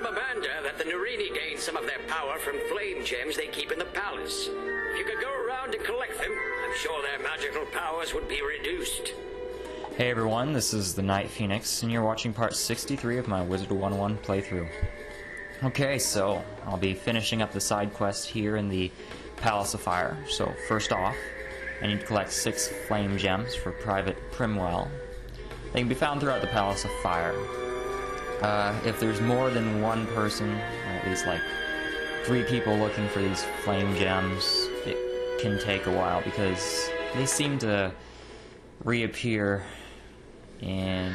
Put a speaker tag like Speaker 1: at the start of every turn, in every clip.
Speaker 1: from Amanda that the Nerini gain some of their power from flame gems they keep in the palace. If you could go around and collect them, I'm sure their magical powers would be reduced.
Speaker 2: Hey everyone, this is the Night Phoenix, and you're watching part 63 of my Wizard 101 playthrough. Okay, so I'll be finishing up the side quest here in the Palace of Fire. So first off, I need to collect 6 flame gems for Private Primwell. They can be found throughout the Palace of Fire. If there's more than one person, or at least like 3 people looking for these flame gems, it can take a while because they seem to reappear and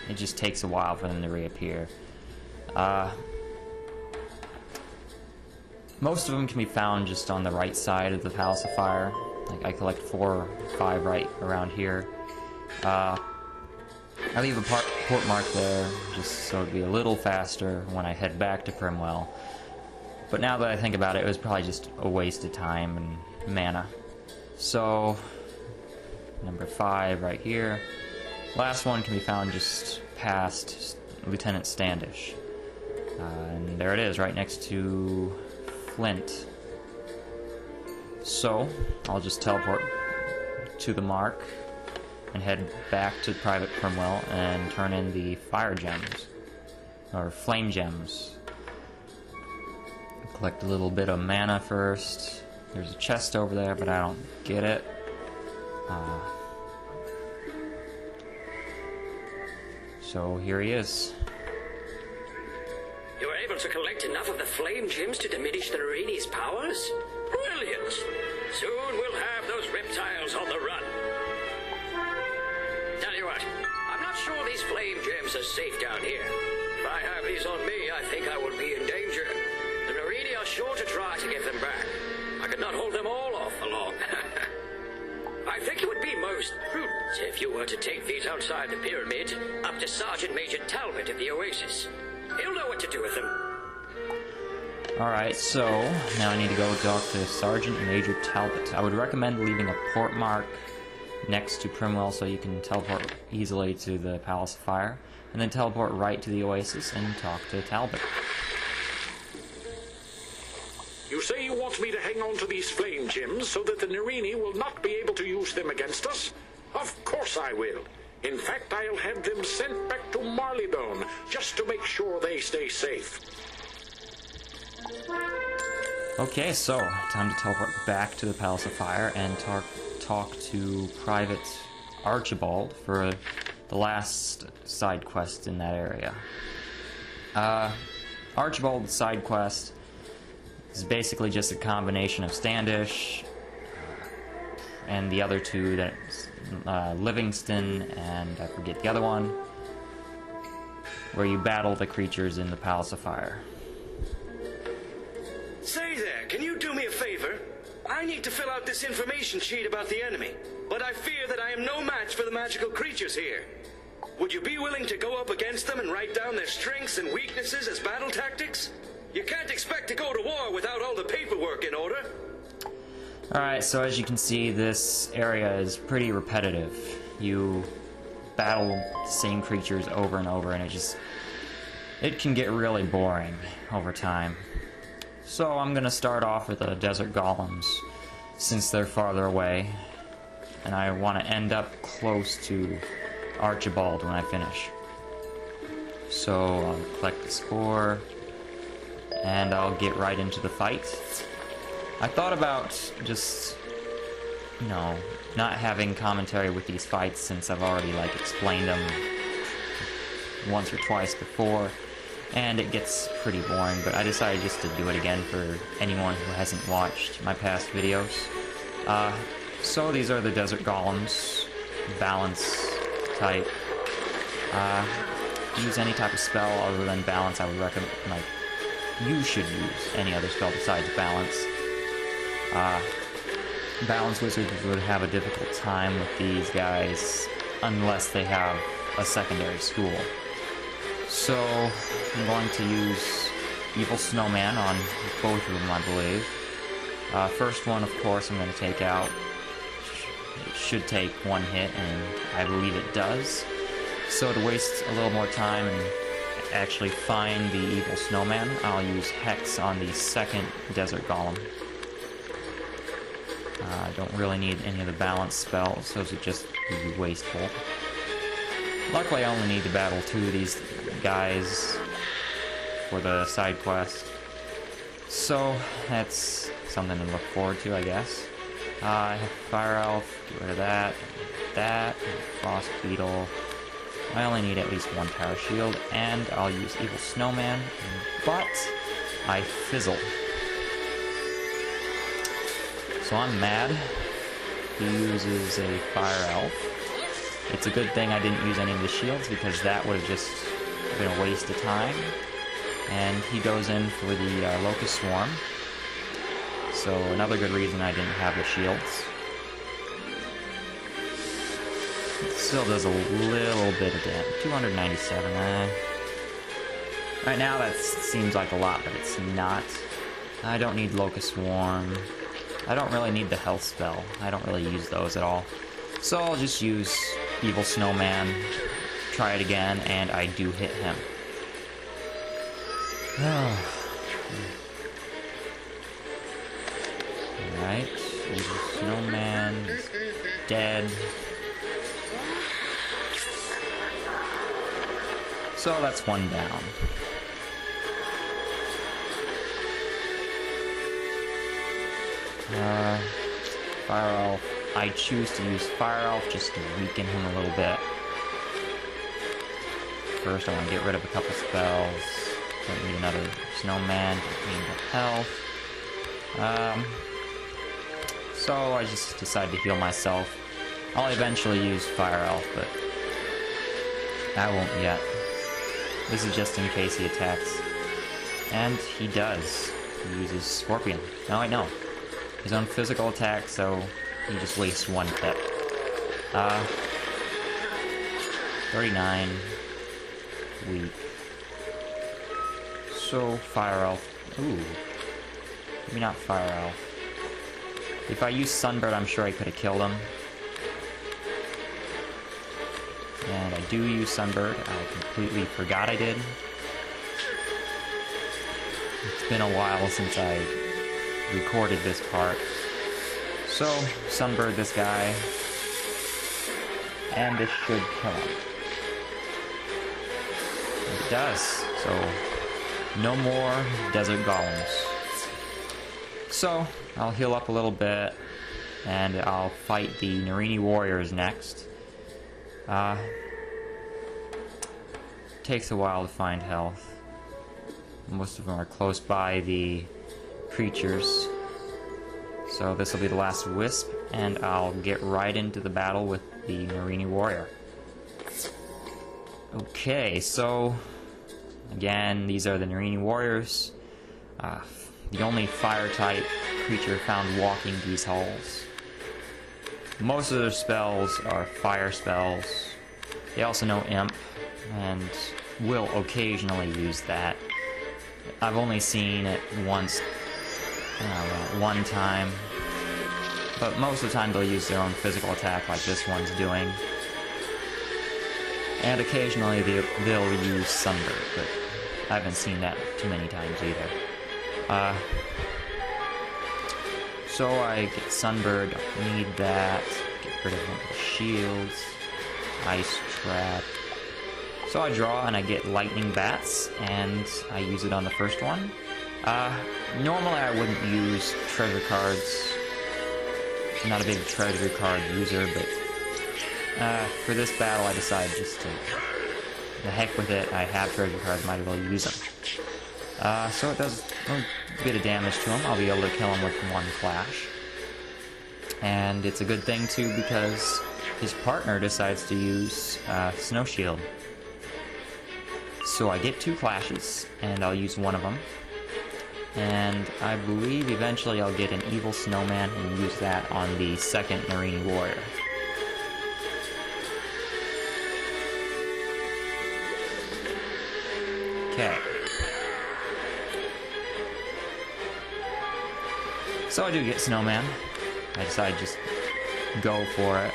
Speaker 2: it just takes a while for them to reappear. Most of them can be found just on the right side of the Palace of Fire. Like I collect 4 or 5 right around here. I leave a port mark there just so it'd be a little faster when I head back to Primwell. But now that I think about it, it was probably just a waste of time and mana. So, number 5 right here. Last one can be found just past Lieutenant Standish. And there it is, right next to Flint. So, I'll just teleport to the mark and head back to Private Primwell and turn in the fire gems, or flame gems. Collect a little bit of mana first. There's a chest over there, but I don't get it. So here he is.
Speaker 1: You were able to collect enough of the flame gems to diminish the Nerini's powers? Brilliant! Soon we'll have those reptiles on the run. Tell you what, I'm not sure these flame gems are safe down here. If I have these on me, I think I will be in danger. The Nerini are sure to try to get them back. I could not hold them all off for long. I think it would be most prudent if you were to take these outside the pyramid up to Sergeant Major Talbot at the Oasis. He'll know what to do with them.
Speaker 2: Alright, so now I need to go talk to Sergeant Major Talbot. I would recommend leaving a port mark next to Primwell so you can teleport easily to the Palace of Fire, and then teleport right to the Oasis and talk to Talbot.
Speaker 3: You say you want me to hang on to these flame gems so that the Nerini will not be able to use them against us? Of course I will. In fact, I'll have them sent back to Marleybone just to make sure they stay safe.
Speaker 2: Okay, so time to teleport back to the Palace of Fire and talk to Private Archibald for the last side quest in that area. Archibald's side quest is basically just a combination of Standish and the other 2, that's Livingston and I forget the other one, where you battle the creatures in the Palace of Fire.
Speaker 4: Say there, can you do me a favor? I need to fill out this information sheet about the enemy, but I fear that I am no match for the magical creatures here. Would you be willing to go up against them and write down their strengths and weaknesses as battle tactics? You can't expect to go to war without all the paperwork in order.
Speaker 2: Alright, so as you can see, this area is pretty repetitive. You battle the same creatures over and over, and it can get really boring over time. So I'm gonna start off with the desert golems, since they're farther away, and I want to end up close to Archibald when I finish. So I'll collect the score, and I'll get right into the fight. I thought about just, not having commentary with these fights since I've already, explained them once or twice before, and it gets pretty boring, but I decided just to do it again for anyone who hasn't watched my past videos. So these are the Desert Golems, balance type. Use any type of spell other than balance. I would recommend, you should use any other spell besides balance. Balance wizards would have a difficult time with these guys unless they have a secondary school. So I'm going to use Evil Snowman on both of them, I believe. First one, of course, I'm going to take out. It should take 1 hit, and I believe it does. So to waste a little more time actually find the evil snowman, I'll use Hex on the second desert golem. I don't really need any of the balance spells, those would just be wasteful. Luckily, I only need to battle 2 of these guys for the side quest. So, that's something to look forward to, I guess. I have Fire Elf, get rid of that, Frost Beetle. I only need at least 1 Tower Shield, and I'll use Evil Snowman, but I fizzle. So I'm mad. He uses a Fire Elf. It's a good thing I didn't use any of the shields, because that would have just been a waste of time. And he goes in for the Locust Swarm. So another good reason I didn't have the shields. It still does a little bit of damage. 297. Right now that seems like a lot, but it's not. I don't need Locust Swarm. I don't really need the health spell. I don't really use those at all. So I'll just use Evil Snowman, try it again, and I do hit him. Alright, Evil Snowman is dead. So that's 1 down. Fire Elf. I choose to use Fire Elf just to weaken him a little bit. First, I want to get rid of a couple spells. Don't need another Snowman. Don't need the health. So I just decided to heal myself. I'll eventually use Fire Elf, but I won't yet. This is just in case he attacks. And he does. He uses Scorpion. No, wait, no. His own physical attack, so he just wastes 1 pip. 39. Weak. So, Fire Elf. Ooh. Maybe not Fire Elf. If I used Sunbird, I'm sure I could have killed him. And I do use Sunbird. I completely forgot I did. It's been a while since I recorded this part. So, Sunbird this guy. And this should kill him. It does. So, no more desert golems. So, I'll heal up a little bit, and I'll fight the Nerina Warriors next. Takes a while to find health. Most of them are close by the creatures. So this will be the last wisp, and I'll get right into the battle with the Nerina Warrior. Okay, so again, these are the Nerina Warriors. The only fire-type creature found walking these halls. Most of their spells are fire spells. They also know Imp, and will occasionally use that. I've only seen it once, one time, but most of the time they'll use their own physical attack like this one's doing. And occasionally they'll use Sunbird, but I haven't seen that too many times either. So I get Sunbird, don't need that. Get rid of one of the shields. Ice Trap. So I draw and I get Lightning Bats, and I use it on the first one. Normally I wouldn't use treasure cards. I'm not a big treasure card user, but for this battle I decided just to, the heck with it, I have treasure cards, might as well use them. So it does a bit of damage to him. I'll be able to kill him with 1 clash. And it's a good thing too, because his partner decides to use Snow Shield. So I get 2 clashes, and I'll use one of them. And I believe eventually I'll get an Evil Snowman and use that on the second Nerina Warrior. Okay. So I do get Snowman. I decide just go for it,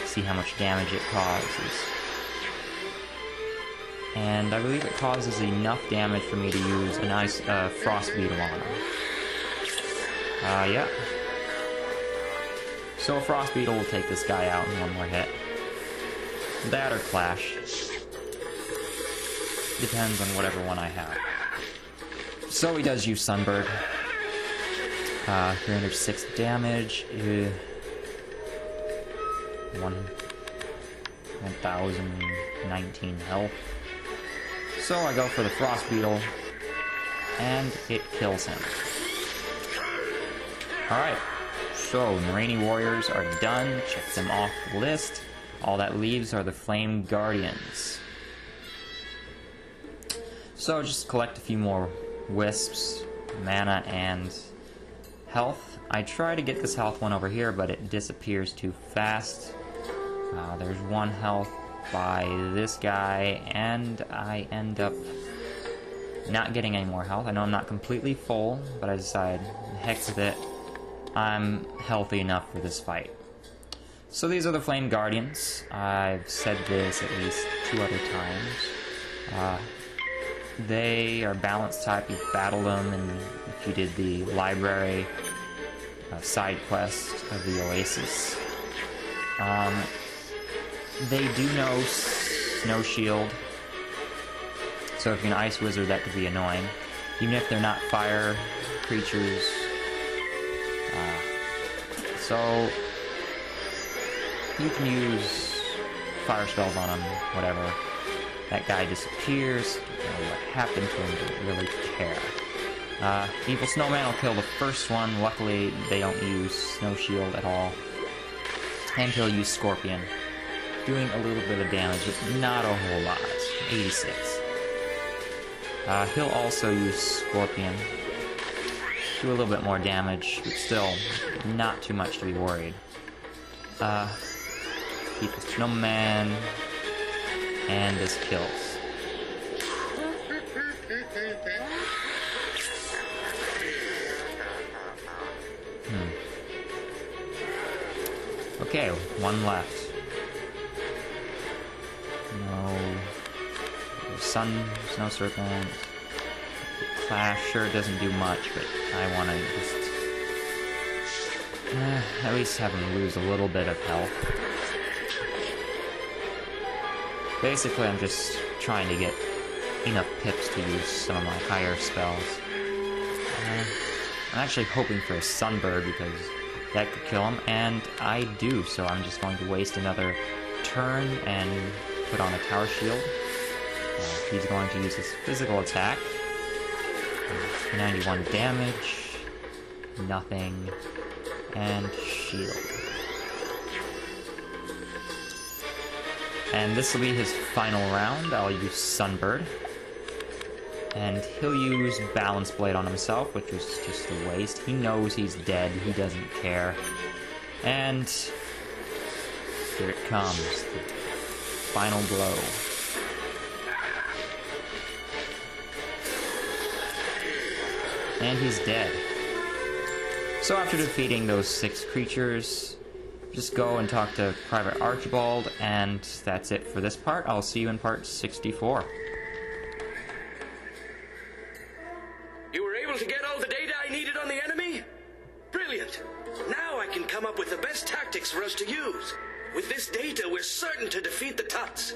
Speaker 2: see how much damage it causes. and I believe it causes enough damage for me to use a nice frost beetle on him. Yeah. So a frost beetle will take this guy out in one more hit. That or clash. Depends on whatever one I have. So he does use Sunbird. 306 damage. 1019 health. So I go for the Frost Beetle, and it kills him. Alright, so Nerina Warriors are done. Check them off the list. All that leaves are the Flame Guardians. So just collect a few more wisps, mana, and health. I try to get this health one over here, but it disappears too fast. There's one health by this guy, and I end up not getting any more health. I know I'm not completely full, but I decide, heck with it, I'm healthy enough for this fight. So these are the Flame Guardians. I've said this at least 2 other times. They are balance type. You battle them, and if you did the library side quest of the Oasis. They do know Snow Shield, so if you're an Ice Wizard, that could be annoying. Even if they're not fire creatures. So you can use fire spells on them, whatever. That guy disappears. Don't know what happened to him, don't really care. Evil Snowman will kill the first one. Luckily, they don't use Snow Shield at all. And he'll use Scorpion, doing a little bit of damage, but not a whole lot. 86. He'll also use Scorpion. Do a little bit more damage, but still not too much to be worried. Evil Snowman, and this kills. Okay, one left. Snow Serpent. Clash sure doesn't do much, but I want to just at least have him lose a little bit of health. Basically, I'm just trying to get enough pips to use some of my higher spells. I'm actually hoping for a Sunbird because that could kill him, and I do, so I'm just going to waste another turn and put on a Tower Shield. He's going to use his physical attack. 91 damage, nothing, and shield. And this will be his final round. I'll use Sunbird. And he'll use Balance Blade on himself, which was just a waste. He knows he's dead, he doesn't care. And here it comes, the final blow. And he's dead. So after defeating those 6 creatures, just go and talk to Private Archibald, and that's it for this part. I'll see you in part 64.
Speaker 4: You were able to get all the data I needed on the enemy? Brilliant. Now I can come up with the best tactics for us to use. With this data, we're certain to defeat the Tuts.